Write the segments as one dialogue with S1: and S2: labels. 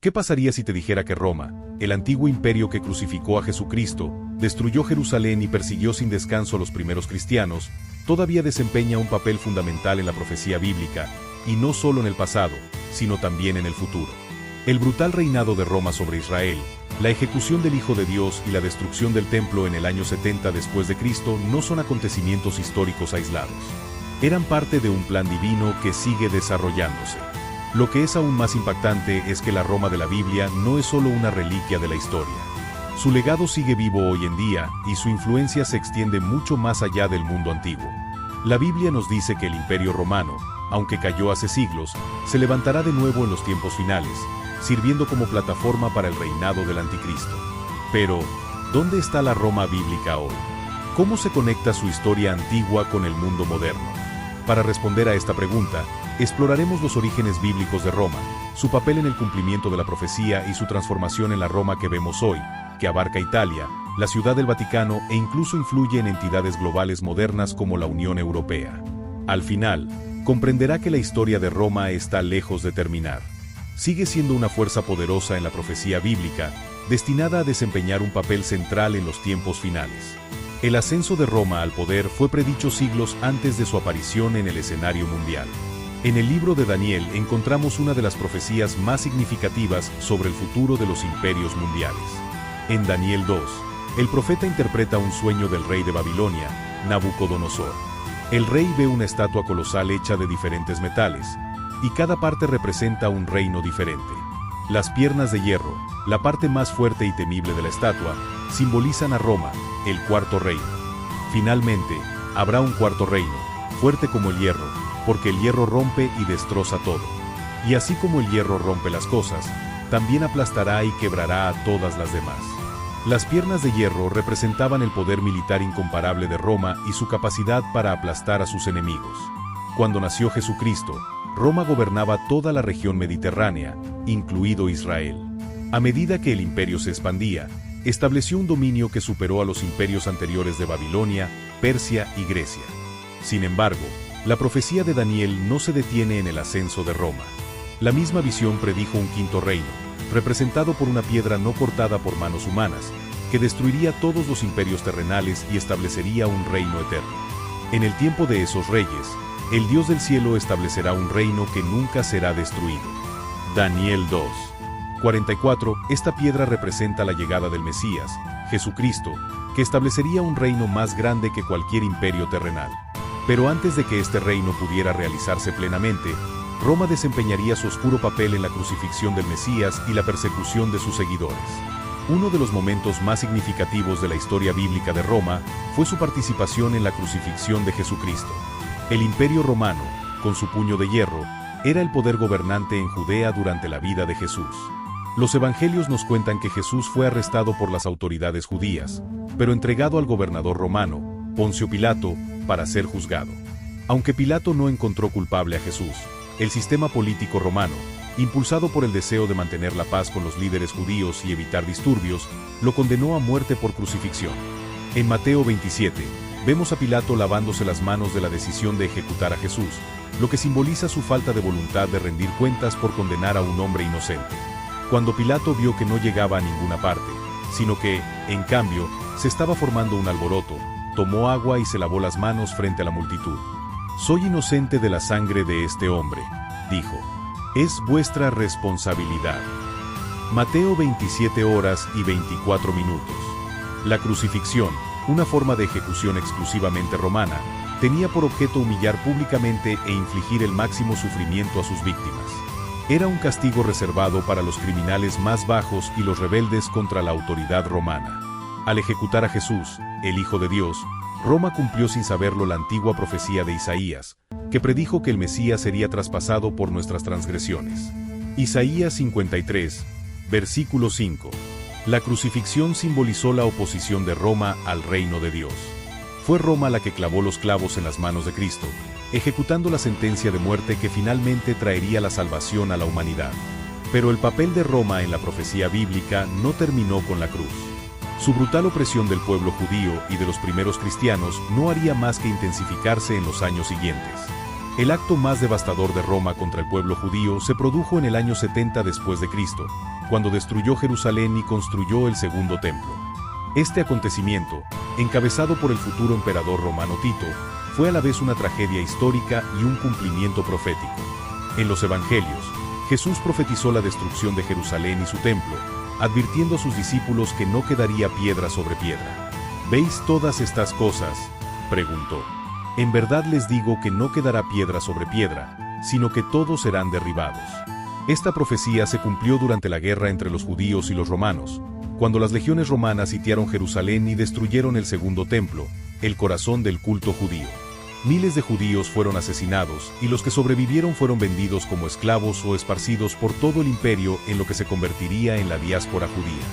S1: ¿Qué pasaría si te dijera que Roma, el antiguo imperio que crucificó a Jesucristo, destruyó Jerusalén y persiguió sin descanso a los primeros cristianos, todavía desempeña un papel fundamental en la profecía bíblica, y no solo en el pasado, sino también en el futuro? El brutal reinado de Roma sobre Israel, la ejecución del Hijo de Dios y la destrucción del templo en el año 70 después de Cristo no son acontecimientos históricos aislados. Eran parte de un plan divino que sigue desarrollándose. Lo que es aún más impactante es que la Roma de la Biblia no es solo una reliquia de la historia. Su legado sigue vivo hoy en día y su influencia se extiende mucho más allá del mundo antiguo. La Biblia nos dice que el Imperio Romano, aunque cayó hace siglos, se levantará de nuevo en los tiempos finales, sirviendo como plataforma para el reinado del Anticristo. Pero, ¿dónde está la Roma bíblica hoy? ¿Cómo se conecta su historia antigua con el mundo moderno? Para responder a esta pregunta, exploraremos los orígenes bíblicos de Roma, su papel en el cumplimiento de la profecía y su transformación en la Roma que vemos hoy, que abarca Italia, la Ciudad del Vaticano e incluso influye en entidades globales modernas como la Unión Europea. Al final, comprenderá que la historia de Roma está lejos de terminar. Sigue siendo una fuerza poderosa en la profecía bíblica, destinada a desempeñar un papel central en los tiempos finales. El ascenso de Roma al poder fue predicho siglos antes de su aparición en el escenario mundial. En el libro de Daniel encontramos una de las profecías más significativas sobre el futuro de los imperios mundiales. En Daniel 2, el profeta interpreta un sueño del rey de Babilonia, Nabucodonosor. El rey ve una estatua colosal hecha de diferentes metales, y cada parte representa un reino diferente. Las piernas de hierro, la parte más fuerte y temible de la estatua, simbolizan a Roma, el cuarto reino. Finalmente, habrá un cuarto reino, fuerte como el hierro, porque el hierro rompe y destroza todo. Y así como el hierro rompe las cosas, también aplastará y quebrará a todas las demás. Las piernas de hierro representaban el poder militar incomparable de Roma y su capacidad para aplastar a sus enemigos. Cuando nació Jesucristo, Roma gobernaba toda la región mediterránea, incluido Israel. A medida que el imperio se expandía, estableció un dominio que superó a los imperios anteriores de Babilonia, Persia y Grecia. Sin embargo, la profecía de Daniel no se detiene en el ascenso de Roma. La misma visión predijo un quinto reino, representado por una piedra no cortada por manos humanas, que destruiría todos los imperios terrenales y establecería un reino eterno. En el tiempo de esos reyes, el Dios del cielo establecerá un reino que nunca será destruido. Daniel 2. 44. Esta piedra representa la llegada del Mesías, Jesucristo, que establecería un reino más grande que cualquier imperio terrenal. Pero antes de que este reino pudiera realizarse plenamente, Roma desempeñaría su oscuro papel en la crucifixión del Mesías y la persecución de sus seguidores. Uno de los momentos más significativos de la historia bíblica de Roma fue su participación en la crucifixión de Jesucristo. El Imperio Romano, con su puño de hierro, era el poder gobernante en Judea durante la vida de Jesús. Los evangelios nos cuentan que Jesús fue arrestado por las autoridades judías, pero entregado al gobernador romano, Poncio Pilato, para ser juzgado. Aunque Pilato no encontró culpable a Jesús, el sistema político romano, impulsado por el deseo de mantener la paz con los líderes judíos y evitar disturbios, lo condenó a muerte por crucifixión. En Mateo 27, vemos a Pilato lavándose las manos de la decisión de ejecutar a Jesús, lo que simboliza su falta de voluntad de rendir cuentas por condenar a un hombre inocente. Cuando Pilato vio que no llegaba a ninguna parte, sino que, en cambio, se estaba formando un alboroto, tomó agua y se lavó las manos frente a la multitud. «Soy inocente de la sangre de este hombre», dijo. «Es vuestra responsabilidad». Mateo 27 horas y 24 minutos. La crucifixión, una forma de ejecución exclusivamente romana, tenía por objeto humillar públicamente e infligir el máximo sufrimiento a sus víctimas. Era un castigo reservado para los criminales más bajos y los rebeldes contra la autoridad romana. Al ejecutar a Jesús, el Hijo de Dios, Roma cumplió sin saberlo la antigua profecía de Isaías, que predijo que el Mesías sería traspasado por nuestras transgresiones. Isaías 53, versículo 5. La crucifixión simbolizó la oposición de Roma al reino de Dios. Fue Roma la que clavó los clavos en las manos de Cristo, ejecutando la sentencia de muerte que finalmente traería la salvación a la humanidad. Pero el papel de Roma en la profecía bíblica no terminó con la cruz. Su brutal opresión del pueblo judío y de los primeros cristianos no haría más que intensificarse en los años siguientes. El acto más devastador de Roma contra el pueblo judío se produjo en el año 70 después de Cristo, cuando destruyó Jerusalén y construyó el segundo templo. Este acontecimiento, encabezado por el futuro emperador romano Tito, fue a la vez una tragedia histórica y un cumplimiento profético. En los Evangelios, Jesús profetizó la destrucción de Jerusalén y su templo, advirtiendo a sus discípulos que no quedaría piedra sobre piedra. ¿Veis todas estas cosas?, preguntó. En verdad les digo que no quedará piedra sobre piedra, sino que todos serán derribados. Esta profecía se cumplió durante la guerra entre los judíos y los romanos, cuando las legiones romanas sitiaron Jerusalén y destruyeron el segundo templo, el corazón del culto judío. Miles de judíos fueron asesinados y los que sobrevivieron fueron vendidos como esclavos o esparcidos por todo el imperio en lo que se convertiría en la diáspora judía.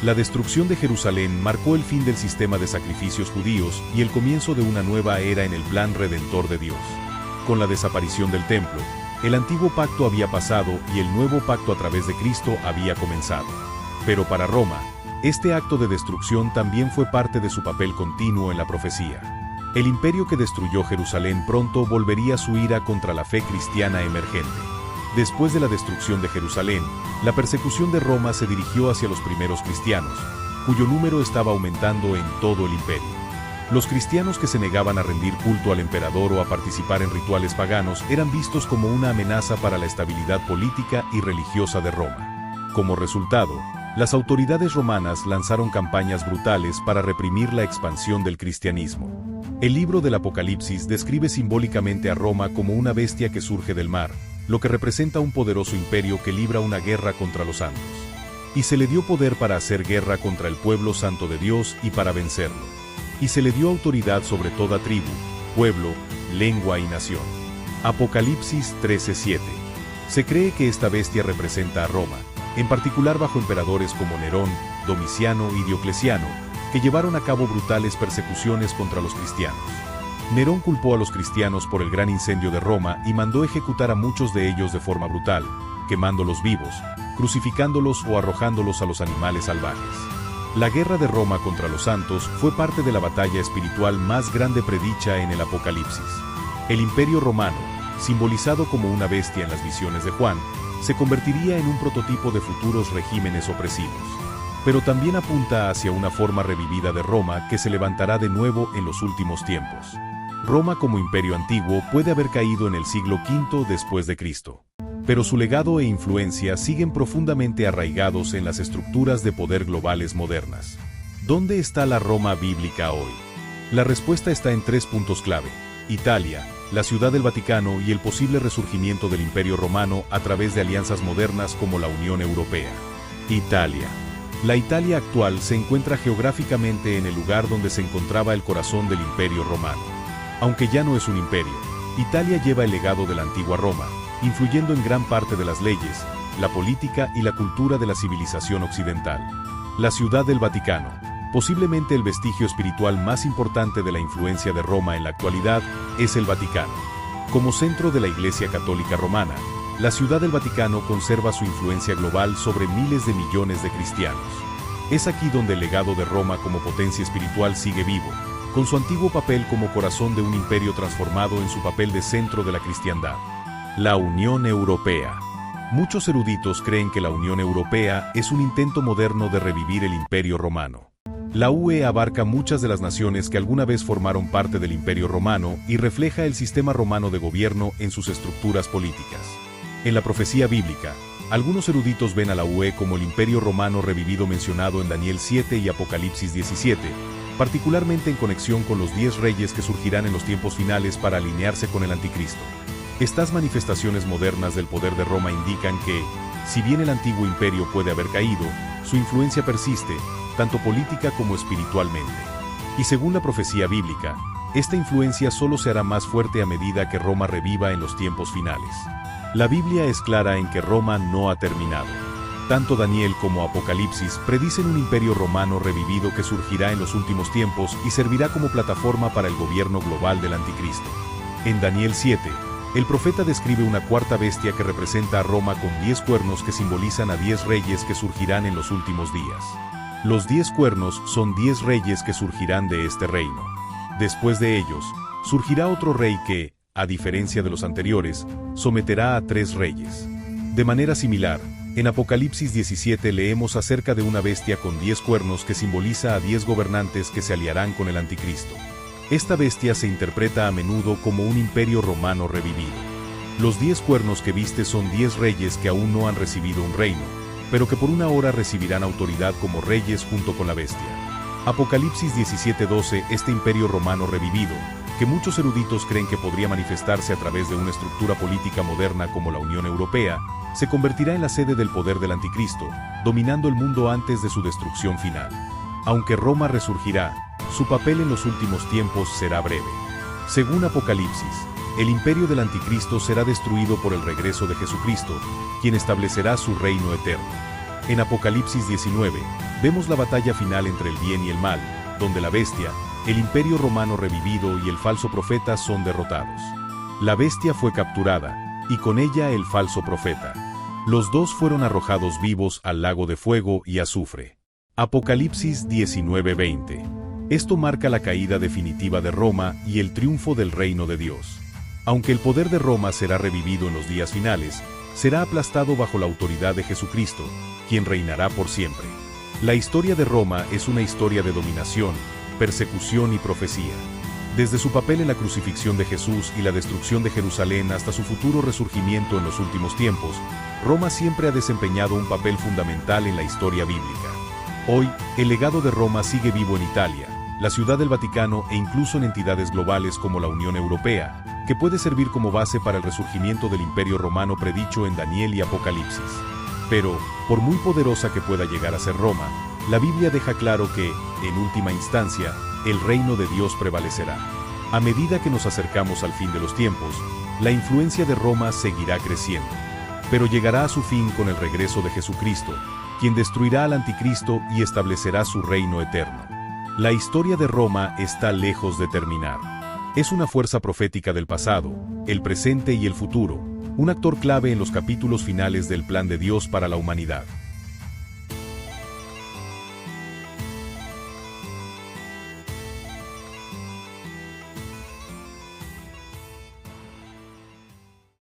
S1: La destrucción de Jerusalén marcó el fin del sistema de sacrificios judíos y el comienzo de una nueva era en el plan redentor de Dios. Con la desaparición del templo, el antiguo pacto había pasado y el nuevo pacto a través de Cristo había comenzado. Pero para Roma, este acto de destrucción también fue parte de su papel continuo en la profecía. El imperio que destruyó Jerusalén pronto volvería su ira contra la fe cristiana emergente. Después de la destrucción de Jerusalén, la persecución de Roma se dirigió hacia los primeros cristianos, cuyo número estaba aumentando en todo el imperio. Los cristianos que se negaban a rendir culto al emperador o a participar en rituales paganos eran vistos como una amenaza para la estabilidad política y religiosa de Roma. Como resultado, las autoridades romanas lanzaron campañas brutales para reprimir la expansión del cristianismo. El libro del Apocalipsis describe simbólicamente a Roma como una bestia que surge del mar, lo que representa un poderoso imperio que libra una guerra contra los santos. Y se le dio poder para hacer guerra contra el pueblo santo de Dios y para vencerlo. Y se le dio autoridad sobre toda tribu, pueblo, lengua y nación. Apocalipsis 13:7. Se cree que esta bestia representa a Roma, en particular bajo emperadores como Nerón, Domiciano y Diocleciano, que llevaron a cabo brutales persecuciones contra los cristianos. Nerón culpó a los cristianos por el gran incendio de Roma y mandó ejecutar a muchos de ellos de forma brutal, quemándolos vivos, crucificándolos o arrojándolos a los animales salvajes. La guerra de Roma contra los santos fue parte de la batalla espiritual más grande predicha en el Apocalipsis. El Imperio Romano, simbolizado como una bestia en las visiones de Juan, se convertiría en un prototipo de futuros regímenes opresivos. Pero también apunta hacia una forma revivida de Roma que se levantará de nuevo en los últimos tiempos. Roma como imperio antiguo puede haber caído en el siglo V después de Cristo. Pero su legado e influencia siguen profundamente arraigados en las estructuras de poder globales modernas. ¿Dónde está la Roma bíblica hoy? La respuesta está en 3 puntos clave: Italia, la Ciudad del Vaticano y el posible resurgimiento del Imperio Romano a través de alianzas modernas como la Unión Europea. Italia. La Italia actual se encuentra geográficamente en el lugar donde se encontraba el corazón del Imperio Romano. Aunque ya no es un imperio, Italia lleva el legado de la antigua Roma, influyendo en gran parte de las leyes, la política y la cultura de la civilización occidental. La Ciudad del Vaticano, posiblemente el vestigio espiritual más importante de la influencia de Roma en la actualidad, es el Vaticano. Como centro de la Iglesia Católica Romana, la Ciudad del Vaticano conserva su influencia global sobre miles de millones de cristianos. Es aquí donde el legado de Roma como potencia espiritual sigue vivo, con su antiguo papel como corazón de un imperio transformado en su papel de centro de la cristiandad. La Unión Europea. Muchos eruditos creen que la Unión Europea es un intento moderno de revivir el Imperio Romano. La UE abarca muchas de las naciones que alguna vez formaron parte del Imperio Romano y refleja el sistema romano de gobierno en sus estructuras políticas. En la profecía bíblica, algunos eruditos ven a la UE como el Imperio Romano revivido mencionado en Daniel 7 y Apocalipsis 17, particularmente en conexión con los 10 reyes que surgirán en los tiempos finales para alinearse con el Anticristo. Estas manifestaciones modernas del poder de Roma indican que, si bien el antiguo imperio puede haber caído, su influencia persiste, tanto política como espiritualmente. Y según la profecía bíblica, esta influencia solo se hará más fuerte a medida que Roma reviva en los tiempos finales. La Biblia es clara en que Roma no ha terminado. Tanto Daniel como Apocalipsis predicen un imperio romano revivido que surgirá en los últimos tiempos y servirá como plataforma para el gobierno global del Anticristo. En Daniel 7, el profeta describe una cuarta bestia que representa a Roma con 10 cuernos que simbolizan a 10 reyes que surgirán en los últimos días. Los 10 cuernos son 10 reyes que surgirán de este reino. Después de ellos, surgirá otro rey que, a diferencia de los anteriores, someterá a 3 reyes. De manera similar, En Apocalipsis 17 leemos acerca de una bestia con 10 cuernos que simboliza a 10 gobernantes que se aliarán con el anticristo. Esta bestia se interpreta a menudo como un imperio romano revivido. Los 10 cuernos que viste son 10 reyes que aún no han recibido un reino, pero que por una hora recibirán autoridad como reyes junto con la bestia. Apocalipsis 17:12, este imperio romano revivido, que muchos eruditos creen que podría manifestarse a través de una estructura política moderna como la Unión Europea, se convertirá en la sede del poder del anticristo, dominando el mundo antes de su destrucción final. Aunque Roma resurgirá, su papel en los últimos tiempos será breve. Según Apocalipsis, el imperio del anticristo será destruido por el regreso de Jesucristo, quien establecerá su reino eterno. En Apocalipsis 19, vemos la batalla final entre el bien y el mal, donde la bestia, el imperio romano revivido y el falso profeta son derrotados. La bestia fue capturada, y con ella el falso profeta. Los dos fueron arrojados vivos al lago de fuego y azufre. Apocalipsis 19:20. Esto marca la caída definitiva de Roma y el triunfo del reino de Dios. Aunque el poder de Roma será revivido en los días finales, será aplastado bajo la autoridad de Jesucristo, quien reinará por siempre. La historia de Roma es una historia de dominación, persecución y profecía. Desde su papel en la crucifixión de Jesús y la destrucción de Jerusalén hasta su futuro resurgimiento en los últimos tiempos, Roma siempre ha desempeñado un papel fundamental en la historia bíblica. Hoy, el legado de Roma sigue vivo en Italia, la Ciudad del Vaticano e incluso en entidades globales como la Unión Europea, que puede servir como base para el resurgimiento del Imperio Romano predicho en Daniel y Apocalipsis. Pero, por muy poderosa que pueda llegar a ser Roma, la Biblia deja claro que, en última instancia, el reino de Dios prevalecerá. A medida que nos acercamos al fin de los tiempos, la influencia de Roma seguirá creciendo, pero llegará a su fin con el regreso de Jesucristo, quien destruirá al anticristo y establecerá su reino eterno. La historia de Roma está lejos de terminar. Es una fuerza profética del pasado, el presente y el futuro, un actor clave en los capítulos finales del plan de Dios para la humanidad.